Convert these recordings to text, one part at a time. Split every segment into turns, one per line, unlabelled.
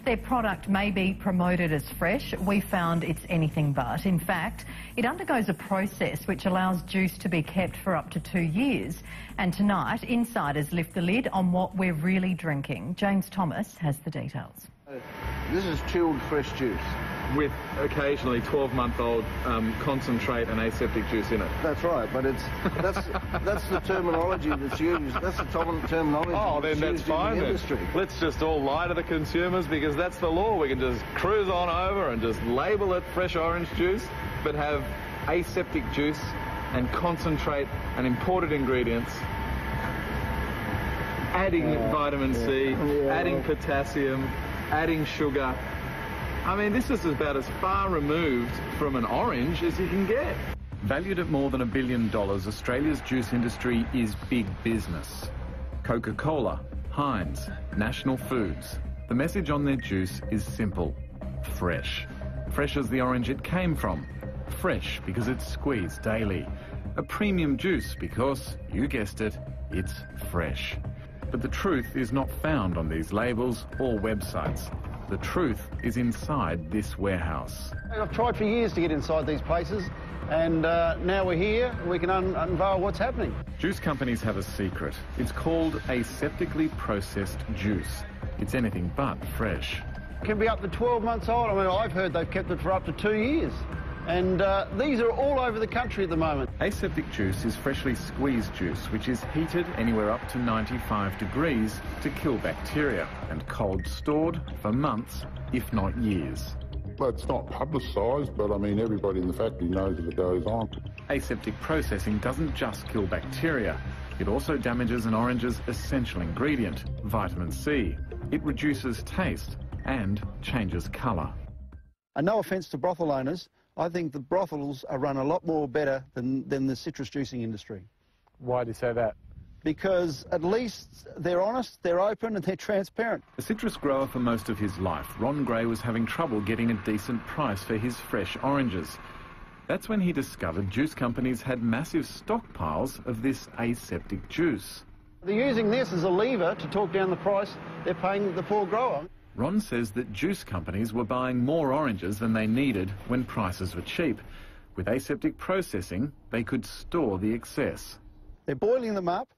Their product may be promoted as fresh. We found it's anything but. In fact, it undergoes a process which allows juice to be kept for up to 2 years. And tonight, insiders lift the lid on what we're really drinking. James Thomas has the details.
This is chilled fresh juice.
With occasionally 12-month-old concentrate and aseptic juice in it.
That's right, but that's the terminology that's used. That's the terminology
that's
used
fine
in the
then.
industry.
Let's just all lie to the consumers because that's the law. We can just cruise on over and just label it fresh orange juice, but have aseptic juice and concentrate and imported ingredients, adding vitamin C, adding potassium, adding sugar. I mean, this is about as far removed from an orange as you can get.
Valued at more than $1 billion, Australia's juice industry is big business. Coca-Cola, Heinz, National Foods. The message on their juice is simple: fresh. Fresh as the orange it came from. Fresh because it's squeezed daily. A premium juice because, you guessed it, it's fresh. But the truth is not found on these labels or websites. The truth is inside this warehouse.
I've tried for years to get inside these places, and now we're here. We can unveil what's happening.
Juice companies have a secret. It's called aseptically processed juice. It's anything but fresh.
It can be up to 12 months old. I mean, I've heard they've kept it for up to 2 years. And these are all over the country at the moment.
Aseptic juice is freshly squeezed juice, which is heated anywhere up to 95 degrees to kill bacteria and cold stored for months, if not years.
Well, it's not publicised, but I mean, everybody in the factory knows that it goes on.
Aseptic processing doesn't just kill bacteria. It also damages an orange's essential ingredient, vitamin C. It reduces taste and changes colour.
And no offence to brothel owners, I think the brothels are run a lot more better than the citrus juicing industry.
Why do you say that?
Because at least they're honest, they're open and they're transparent.
A citrus grower for most of his life, Ron Gray was having trouble getting a decent price for his fresh oranges. That's when he discovered juice companies had massive stockpiles of this aseptic juice.
They're using this as a lever to talk down the price they're paying the poor grower.
Ron says that juice companies were buying more oranges than they needed when prices were cheap. With aseptic processing, they could store the excess.
They're boiling them up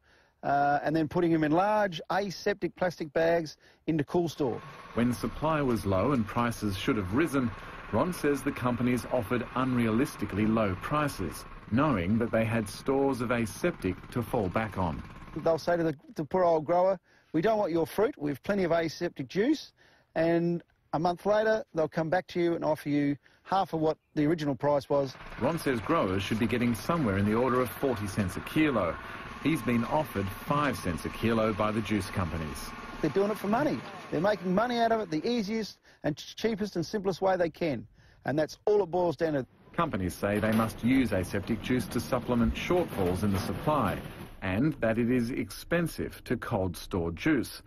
and then putting them in large aseptic plastic bags into cool store.
When supply was low and prices should have risen, Ron says the companies offered unrealistically low prices, knowing that they had stores of aseptic to fall back on.
They'll say to the poor old grower, "We don't want your fruit, we have plenty of aseptic juice," and a month later they'll come back to you and offer you half of what the original price was.
Ron says growers should be getting somewhere in the order of 40 cents a kilo. He's been offered 5 cents a kilo by the juice companies.
They're doing it for money. They're making money out of it the easiest and cheapest and simplest way they can, and that's all it boils down to.
Companies say they must use aseptic juice to supplement shortfalls in the supply, and that it is expensive to cold store juice.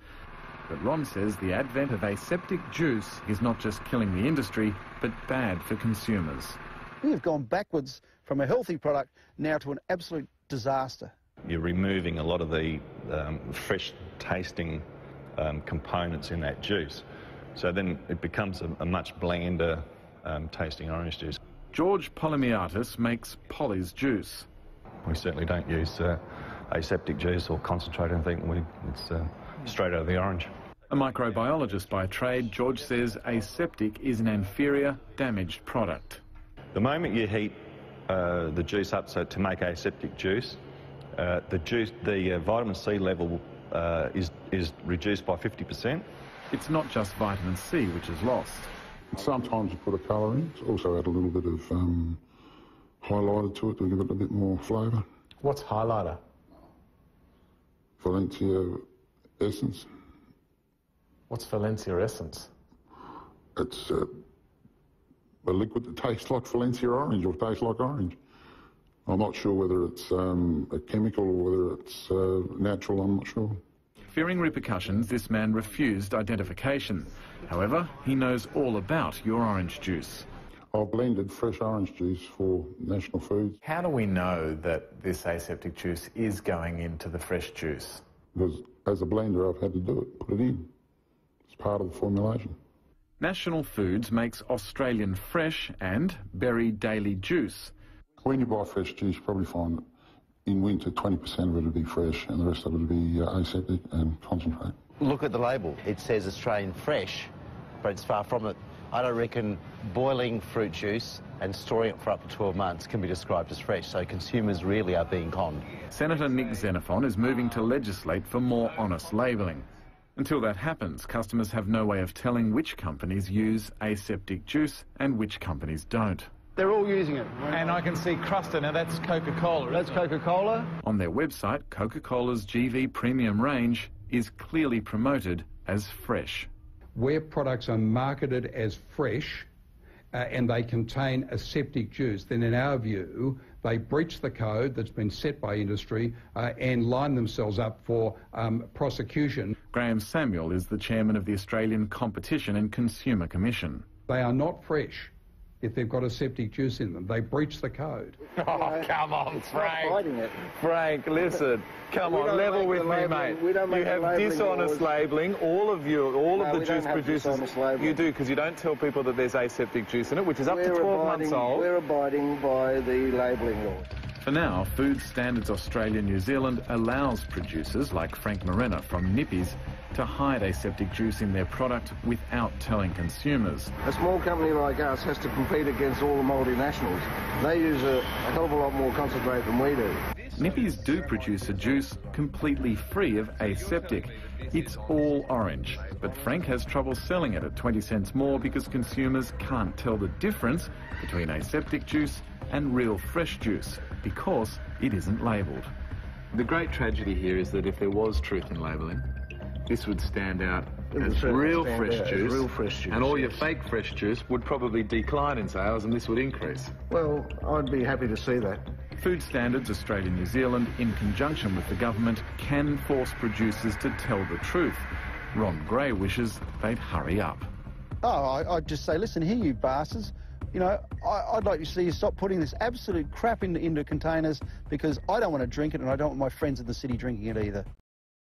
But Ron says the advent of aseptic juice is not just killing the industry, but bad for consumers.
We have gone backwards from a healthy product now to an absolute disaster.
You're removing a lot of the fresh tasting components in that juice. So then it becomes a much blander tasting orange juice.
George Polymiatis makes Polly's juice.
We certainly don't use aseptic juice or concentrate or anything. It's straight out of the orange.
A microbiologist by trade, George says aseptic is an inferior, damaged product.
The moment you heat the juice up so to make aseptic juice, the vitamin C level is reduced by 50%.
It's not just vitamin C which is lost.
Sometimes you put a colour in. It's also add a little bit of highlighter to it to give it a bit more flavour.
What's highlighter?
Valencia essence.
What's Valencia essence?
It's a liquid that tastes like Valencia orange or tastes like orange. I'm not sure whether it's a chemical or whether it's natural, I'm not sure.
Fearing repercussions, this man refused identification. However, he knows all about your orange juice.
I've blended fresh orange juice for National Foods.
How do we know that this aseptic juice is going into the fresh juice?
Because as a blender I've had to do it, put it in. It's part of the formulation.
National Foods makes Australian Fresh and Berri Daily juice.
When you buy fresh juice, you probably find in winter 20% of it will be fresh and the rest of it will be aseptic and concentrate.
Look at the label. It says Australian Fresh, but it's far from it. I don't reckon boiling fruit juice and storing it for up to 12 months can be described as fresh, so consumers really are being conned.
Senator Nick Xenophon is moving to legislate for more honest labelling. Until that happens, customers have no way of telling which companies use aseptic juice and which companies don't.
They're all using it.
And I can see Cruster. Now that's Coca-Cola.
That's Coca-Cola.
On their website, Coca-Cola's GV Premium range is clearly promoted as fresh.
Where products are marketed as fresh and they contain aseptic juice, then in our view, they breach the code that's been set by industry and line themselves up for prosecution.
Graham Samuel is the chairman of the Australian Competition and Consumer Commission.
They are not fresh if they've got aseptic juice in them. They breach the code.
Oh, come on, Frank.
Fighting it.
Frank, listen. Come on, level with me, mate.
We don't make
you have dishonest labelling. All of the juice producers. You do, because you don't tell people that there's aseptic juice in it, which is up to 12 months old.
We're abiding by the labelling law.
For now, Food Standards Australia New Zealand allows producers like Frank Morena from Nippies to hide aseptic juice in their product without telling consumers.
A small company like us has to compete against all the multinationals. They use a hell of a lot more concentrate than we do.
Nippies do produce a juice completely free of aseptic. It's all orange, but Frank has trouble selling it at 20 cents more because consumers can't tell the difference between aseptic juice and real fresh juice because it isn't labelled. The great tragedy here is that if there was truth in labelling, this would stand out as real fresh juice, and all your fake fresh juice would probably decline in sales and this would increase.
Well, I'd be happy to see that.
Food Standards Australia New Zealand, in conjunction with the government, can force producers to tell the truth. Ron Gray wishes they'd hurry up.
Oh, I'd just say, listen here, you bastards. You know, I'd like to see you stop putting this absolute crap into containers because I don't want to drink it and I don't want my friends in the city drinking it either.